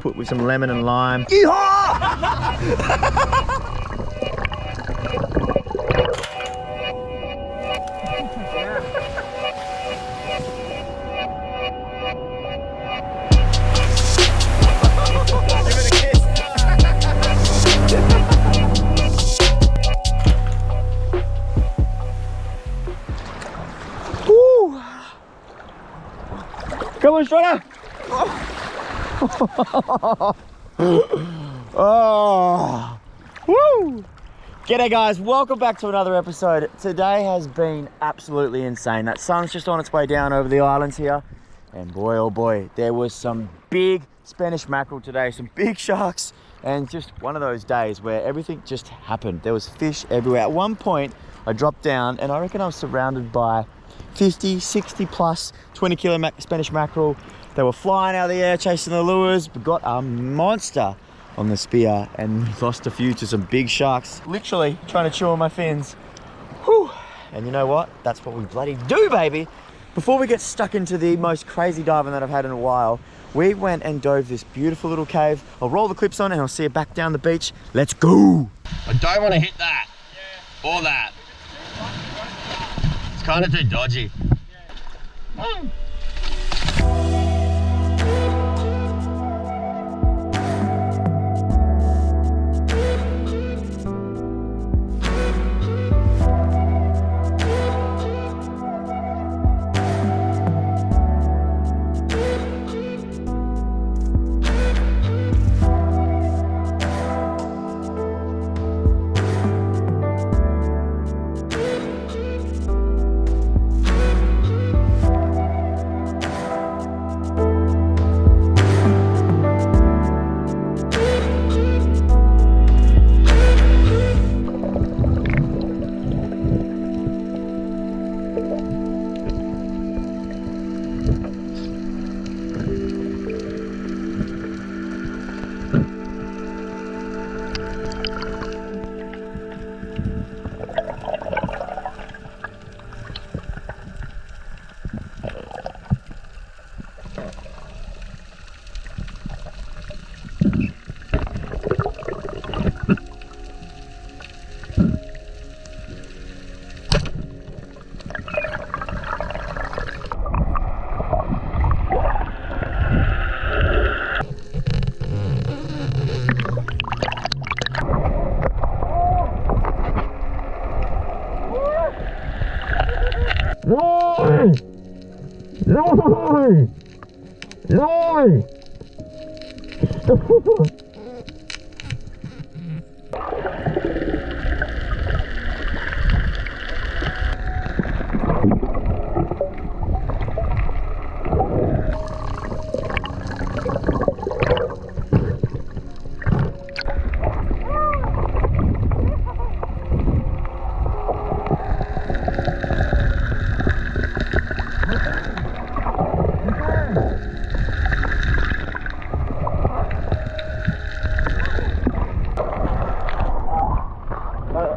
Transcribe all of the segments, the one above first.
put with some lemon and lime. Yeehaw! Come on, Stryda! Oh, woo! G'day guys, welcome back to another episode. Today has been absolutely insane. That sun's just on its way down over the islands here. And boy, oh boy, there was some big Spanish mackerel today, some big sharks, and just one of those days where everything just happened. There was fish everywhere. At one point, I dropped down and I reckon I was surrounded by 50, 60 plus 20 kilo Spanish mackerel. They were flying out of the air, chasing the lures. We got a monster on the spear and lost a few to some big sharks. Literally trying to chew on my fins. Whew. And you know what? That's what we bloody do, baby. Before we get stuck into the most crazy diving that I've had in a while, we went and dove this beautiful little cave. I'll roll the clips on and I'll see you back down the beach. Let's go. I don't want to hit that or that. It's kind of too dodgy. No!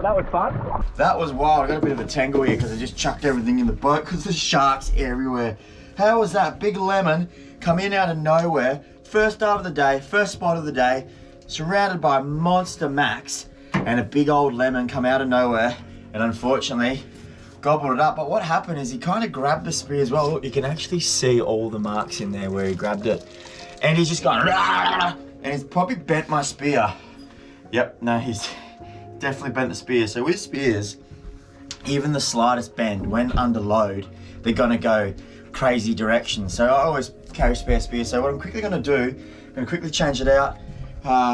That was fun. That was wild. I got a bit of a tangle here because I just chucked everything in the boat because there's sharks everywhere. How was that? Big lemon come in out of nowhere. First dive of the day, first spot of the day, surrounded by monster macs, and a big old lemon come out of nowhere and unfortunately gobbled it up. But what happened is he kind of grabbed the spear as well. Look, you can actually see all the marks in there where he grabbed it. And he's just gone, and he's probably bent my spear. Yep, no, he's definitely bent the spear. So with spears, even the slightest bend, when under load, they're gonna go crazy directions. So I always carry spare spear. So what I'm quickly gonna do, I'm gonna quickly change it out.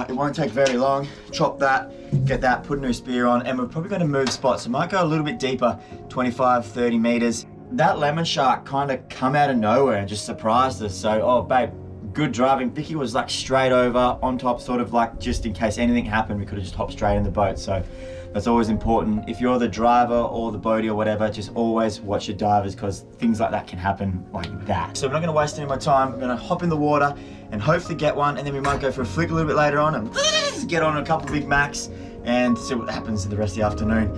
It won't take very long. Chop that, get that, put a new spear on, and we're probably gonna move spots. I might go a little bit deeper, 25, 30 meters. That lemon shark kind of come out of nowhere and just surprised us. So, oh babe, good driving. Vicky was like straight over on top, sort of like just in case anything happened, we could have just hopped straight in the boat. So that's always important. If you're the driver or the boatie or whatever, just always watch your divers because things like that can happen like that. So we're not gonna waste any of my time. I'm gonna hop in the water and hopefully get one, and then we might go for a flick a little bit later on and get on a couple big macs and see what happens to the rest of the afternoon.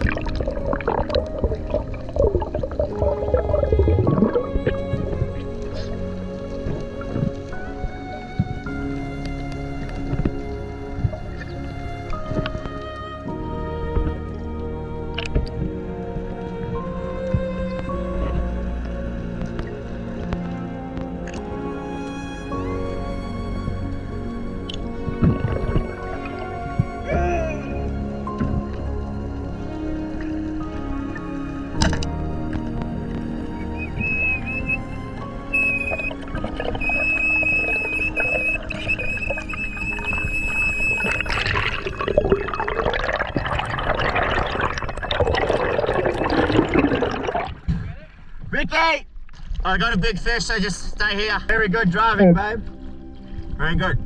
I got a big fish, so just stay here. Very good driving, babe. Very good.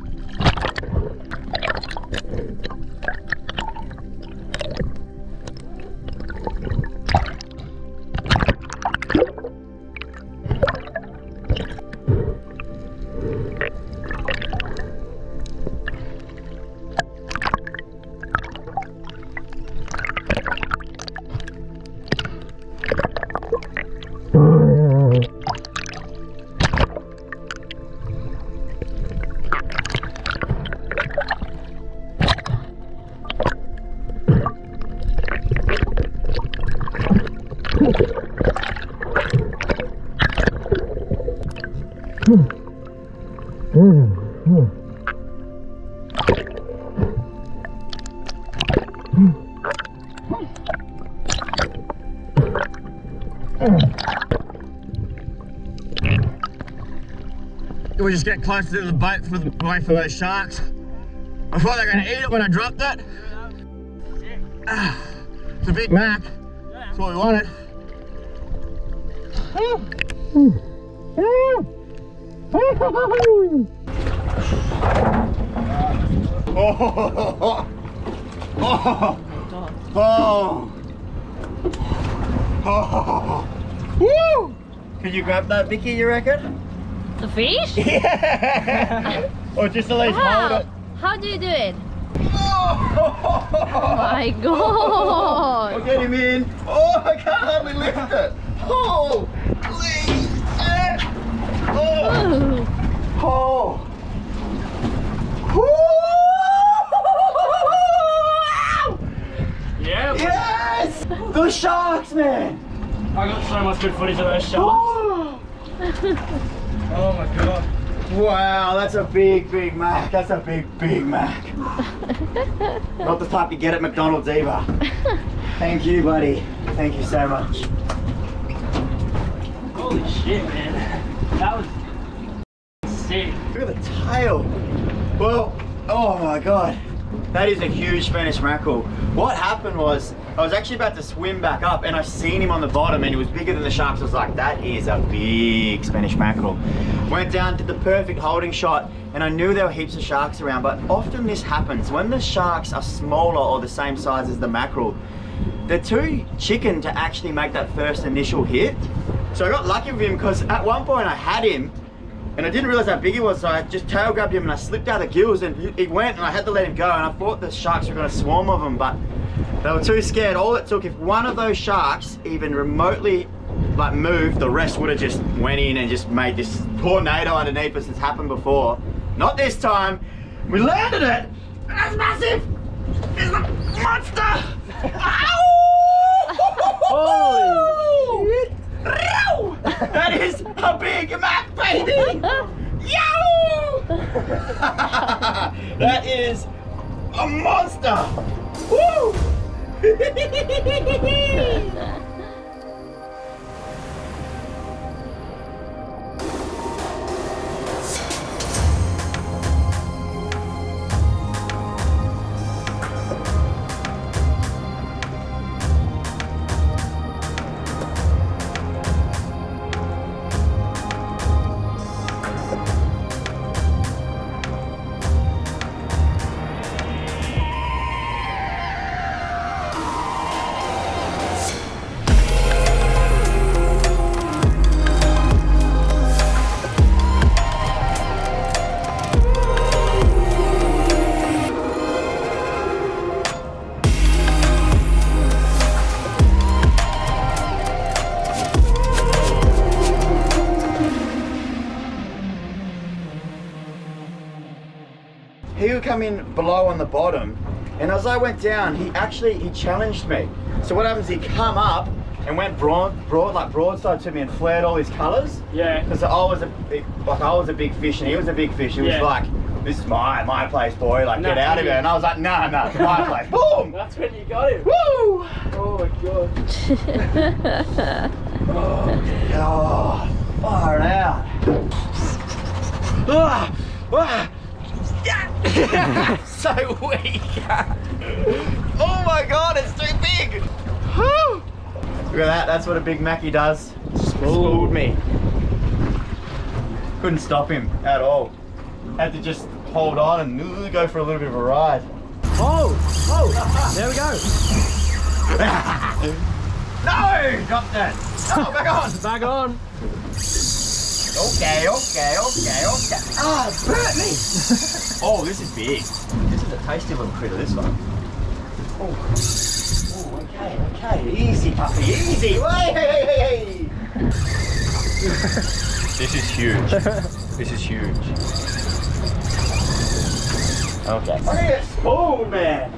We're just getting closer to the boat away from those sharks. I thought they were going to eat it when I dropped it. It's a big mac. That's what we wanted. Woo! Can you grab that, Vicky, you reckon? The fish? Yeah! Or just at least hold it. How do you do it? Oh My God! I'll get him in. Oh, I can't hardly lift it. Oh, please. Oh. Oh. Yeah. Yes! The sharks, man. I got so much good footage of those sharks. Oh my God. Wow, that's a big mac. That's a big mac. Not the type you get at McDonald's either. Thank you, buddy. Thank you so much. Holy shit, man. That was sick. Look at the tail. Well, oh my God. That is a huge Spanish mackerel. What happened was, I was actually about to swim back up and I seen him on the bottom and he was bigger than the sharks. I was like, that is a big Spanish mackerel. Went down, did the perfect holding shot, and I knew there were heaps of sharks around, but often this happens. When the sharks are smaller or the same size as the mackerel, they're too chicken to actually make that first initial hit. So I got lucky with him because at one point I had him and I didn't realize how big he was, so I just tail grabbed him and I slipped out the gills and he went and I had to let him go, and I thought the sharks were going to swarm of him, but they were too scared. All it took, if one of those sharks even remotely like moved, the rest would have just went in and just made this tornado underneath us. It's happened before. Not this time. We landed it. That's massive. It's a monster. Holy shit. That is a big Mac, baby. Yow! That is a monster. Woo! He would come in below on the bottom, and as I went down, he challenged me. So what happens? He come up and went broadside to me and flared all his colours. Yeah. Because I was a big fish and he was a big fish. He was like, "This is my place, boy. Like, get out of here." And I was like, "No, it's my place." Boom! That's when you got him. Woo! Oh my God. Oh, far out. So weak. Oh my God, it's too big. Whew. Look at that, that's what a big Mackie does. Spooled me. Couldn't stop him at all. Had to just hold on and go for a little bit of a ride. Oh! Oh! There we go. No! Drop that. Oh, back on. Back on. Okay. Ah, it burnt me. Oh, this is big. This is a tasty little critter, this one. Oh, okay. Easy, puppy, easy. Hey. This is huge. This is huge. Okay. Look at this spoon, man.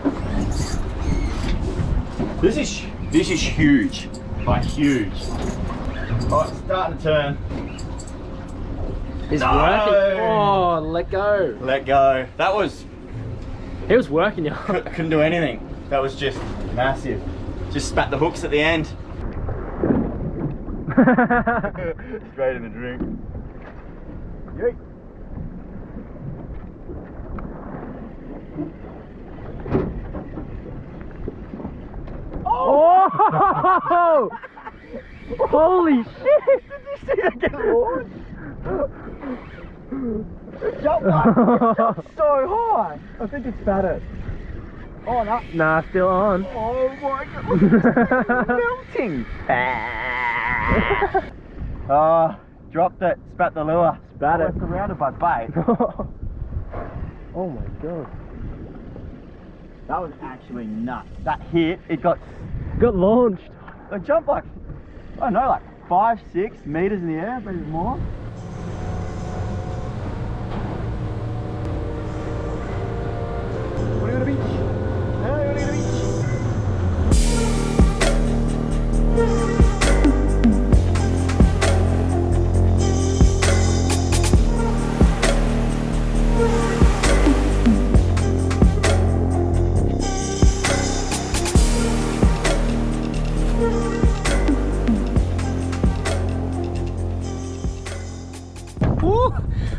This is huge. Like huge. Oh, it's starting to turn. He's working. Oh, let go. Let go. That was... He was working, y'all. Couldn't do anything. That was just massive. Just spat the hooks at the end. Straight in the drink. Yeet. Oh! Holy shit! Did you see that get launched? It jumped so high. I think it's battered. Oh no. Nah, still on. Oh my god. Melting. Dropped it. Spat the lure. Spat it. It's surrounded by bait. Oh my god. That was actually nuts. That hit, it got launched. It jumped like, I don't know, like 5-6 meters in the air, maybe more. What are you gonna beach? What are you gonna beach?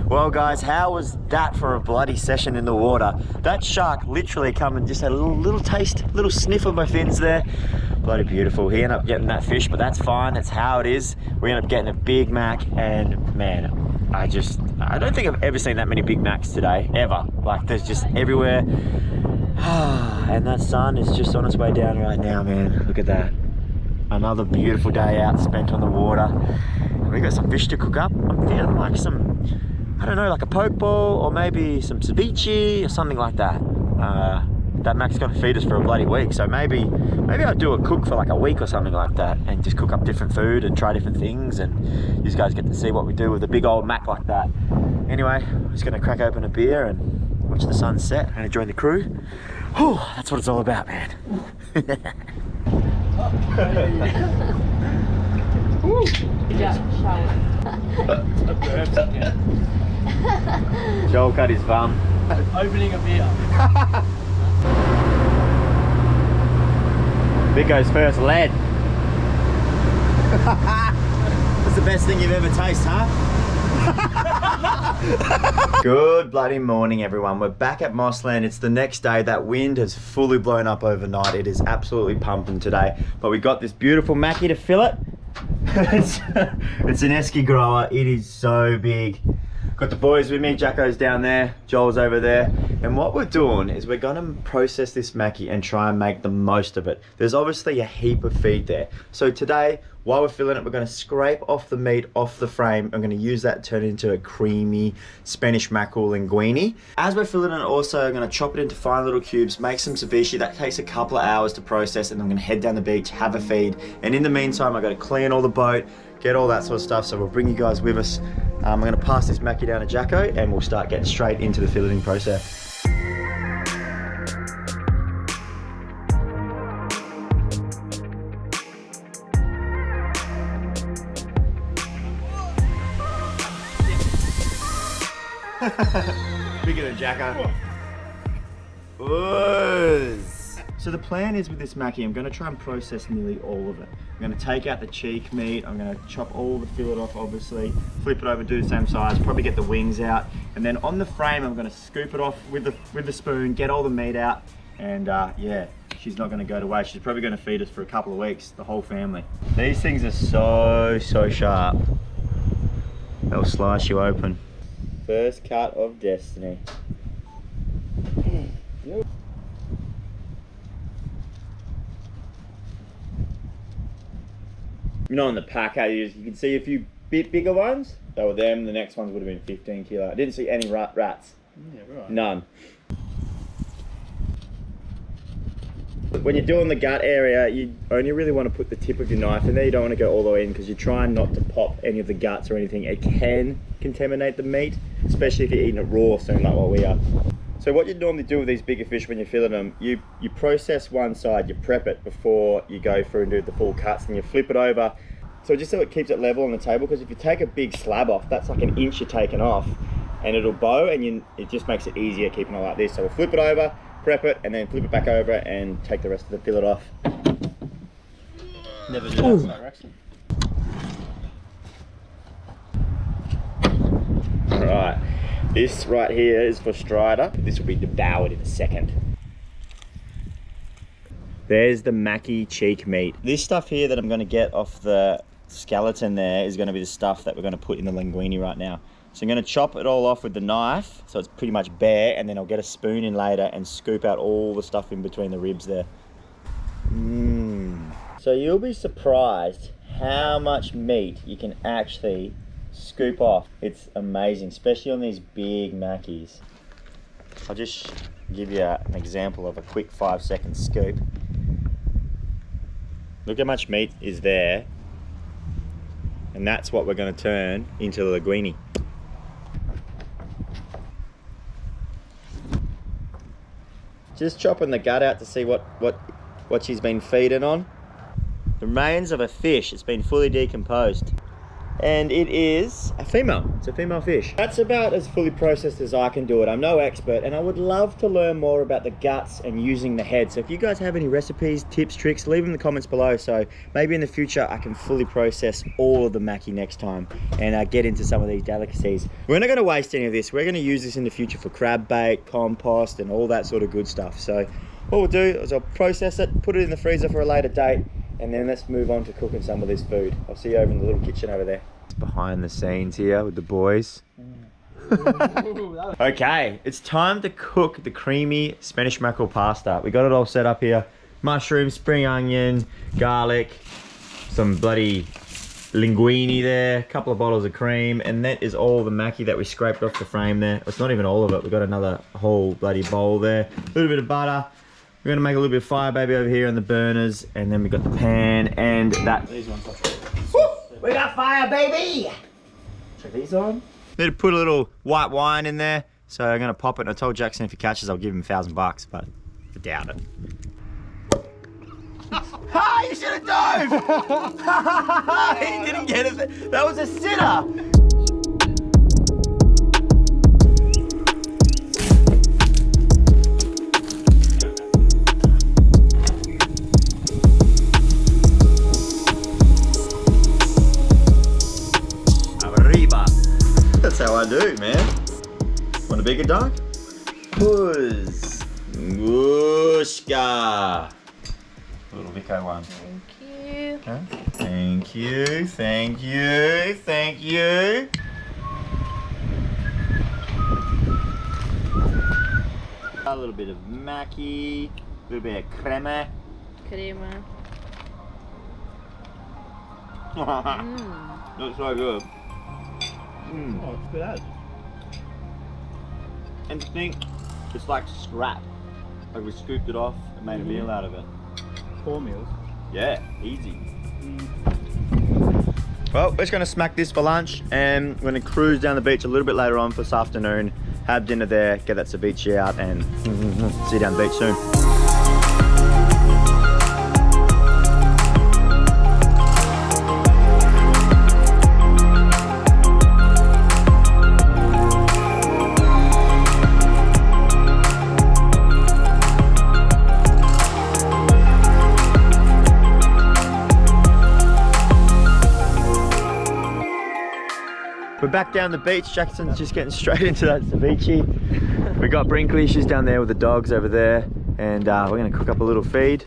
Well guys, how was that for a bloody session in the water? That shark literally come and just had a little taste, little sniff of my fins there. Bloody beautiful. He ended up getting that fish, but that's fine, that's how it is. We ended up getting a big mac, and man, I don't think I've ever seen that many big macs today, ever. Like there's just everywhere. And that sun is just on its way down right now, man. Look at that. Another beautiful day out spent on the water. We got some fish to cook up. I'm feeling like some, I don't know, like a poke bowl or maybe some ceviche or something like that. That Mac's gonna feed us for a bloody week, so maybe I'll do a cook for like a week or something like that and just cook up different food and try different things, and you guys get to see what we do with a big old Mac like that. Anyway, I'm just gonna crack open a beer and watch the sun set and join the crew. Whew, that's what it's all about, man. Joel cut his bum. Opening a beer. Vico's first lead. That's the best thing you've ever tasted, huh? Good bloody morning, everyone. We're back at Mossland. It's the next day. That wind has fully blown up overnight. It is absolutely pumping today. But we got this beautiful mackie to fill it. It's an esky grower. It is so big. Got the boys with me. Jacko's down there, Joel's over there, and what we're doing is we're gonna process this mackie and try and make the most of it. There's obviously a heap of feed there, so today while we're filling it, we're going to scrape off the meat off the frame. I'm going to use that to turn it into a creamy Spanish mackerel linguine. As we're filling it, also I'm going to chop it into fine little cubes, make some ceviche. That takes a couple of hours to process, and I'm going to head down the beach, have a feed, and in the meantime I've got to clean all the boat, get all that sort of stuff, so we'll bring you guys with us. I'm going to pass this mackie down to Jacko and we'll start getting straight into the filleting process. Bigger than Jacko. Whoos. So the plan is with this mackie, I'm going to try and process nearly all of it. I'm going to take out the cheek meat, I'm going to chop all the fillet off obviously, flip it over, do the same size, probably get the wings out, and then on the frame I'm going to scoop it off with the spoon, get all the meat out, and yeah, she's not going to go to waste. She's probably going to feed us for a couple of weeks, the whole family. These things are so sharp. They'll slice you open. First cut of destiny. You're not in the pack, you can see a few bit bigger ones. They were them. The next ones would have been 15 kilo. I didn't see any rats. Yeah, right. None. When you're doing the gut area, you only really want to put the tip of your knife in there. You don't want to go all the way in because you're trying not to pop any of the guts or anything. It can contaminate the meat, especially if you're eating it raw, something like what we are. So what you normally do with these bigger fish when you're filling them, you process one side, you prep it before you go through and do the full cuts, and you flip it over. So just so it keeps it level on the table, because if you take a big slab off, that's like an inch you're taking off, and it'll bow, and it just makes it easier keeping it like this. So we'll flip it over, prep it, and then flip it back over and take the rest of the fillet off. Never do that, Rexton. Alright, this right here is for Stryda. This will be devoured in a second. There's the mackie cheek meat. This stuff here that I'm going to get off the skeleton there is going to be the stuff that we're going to put in the linguine right now. So I'm going to chop it all off with the knife so it's pretty much bare, and then I'll get a spoon in later and scoop out all the stuff in between the ribs there. So you'll be surprised how much meat you can actually scoop off. It's amazing, especially on these big mackies. I'll just give you an example of a quick 5-second scoop. Look how much meat is there, and that's what we're going to turn into the linguine. Just chopping the gut out to see what she's been feeding on. The remains of a fish. It's been fully decomposed. And it is a female. It's a female fish. That's about as fully processed as I can do it. I'm no expert, and I would love to learn more about the guts and using the head. So if you guys have any recipes, tips, tricks, leave them in the comments below. So maybe in the future I can fully process all of the mackie next time and get into some of these delicacies. We're not going to waste any of this. We're going to use this in the future for crab bait, compost, and all that sort of good stuff. So what we'll do is I'll process it, put it in the freezer for a later date, and then let's move on to cooking some of this food. I'll see you over in the little kitchen over there. Behind the scenes here with the boys. Okay, it's time to cook the creamy Spanish mackerel pasta. We got it all set up here. Mushrooms, spring onion, garlic, some bloody linguine there, a couple of bottles of cream, and that is all the mackie that we scraped off the frame there. It's not even all of it. We've got another whole bloody bowl there. A little bit of butter. We're gonna make a little bit of fire baby over here on the burners, and then we got the pan and that. These ones. We got fire, baby! Check these on. Need to put a little white wine in there, so I'm gonna pop it. And I told Jackson if he catches, I'll give him $1,000, but I doubt it. Ha! You should have dove! He didn't get it. That was a sitter. That's how I do, man. Want a bigger dog? Puzz. Whooshka. Little Vico one. Thank you. Okay. Thank you, thank you, thank you. A little bit of mackie, a little bit of crema. Crema. Looks so good. Oh, it's good ad. And to think, it's like scrap. Like we scooped it off and made a meal out of it. 4 meals. Yeah, easy. Well, we're just gonna smack this for lunch, and we're gonna cruise down the beach a little bit later on for this afternoon, have dinner there, get that ceviche out, and see you down the beach soon. We're back down the beach. Jackson's just getting straight into that ceviche. We got Brinkley's down there with the dogs over there, and we're gonna cook up a little feed.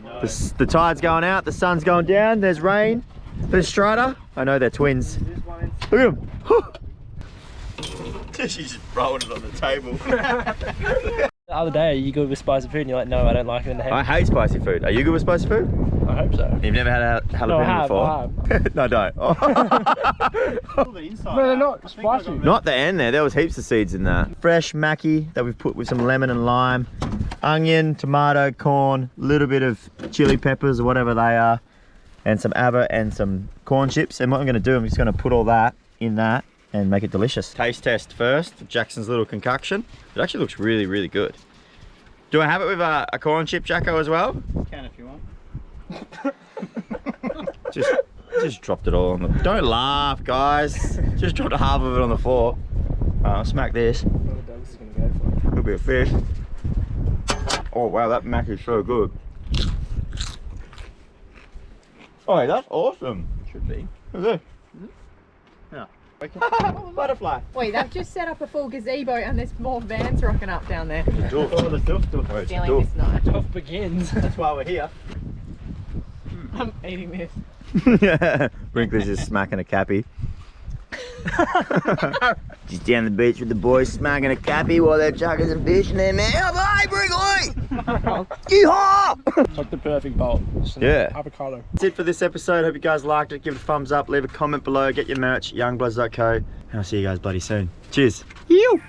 Oh, no. The tide's going out, the sun's going down, there's rain. There's Stryda. I know they're twins. Look at them. She's just throwing it on the table. The other day, are you good with spicy food? And you're like, no, I don't like it in the head. I hate spicy food. Are you good with spicy food? I hope so. You've never had a jalapeno No, I have, before? No, don't. But they're not spicy. Not the end there. There was heaps of seeds in that. Fresh mackie that we've put with some lemon and lime. Onion, tomato, corn, little bit of chili peppers or whatever they are. And some ava and some corn chips. And what I'm going to do, I'm just going to put all that in that and make it delicious. Taste test first, Jackson's little concoction. It actually looks really, really good. Do I have it with a corn chip, Jacko, as well? Can if you want. Just dropped it all on the... Don't laugh, guys. Just dropped half of it on the floor. I'll smack this. What the dog's gonna go for? Could be a fish. Oh wow, that mac is so good. Oh, that's awesome. Should be. Is it? Yeah. Butterfly. Wait, they've just set up a full gazebo and there's more vans rocking up down there. Oh, the doof. Oh, it's a Feeling doof. this night. Tough begins. That's why we're here. I'm eating this. Brinkley's just smacking a cappy. Just down the beach with the boys smacking a cappy while they're chucking some fish in their mouth. Hey, Brinkley! Yeehaw! It's like the perfect bowl. Just an Yeah. avocado. That's it for this episode. Hope you guys liked it. Give it a thumbs up. Leave a comment below. Get your merch, youngbloods.co. And I'll see you guys bloody soon. Cheers. You.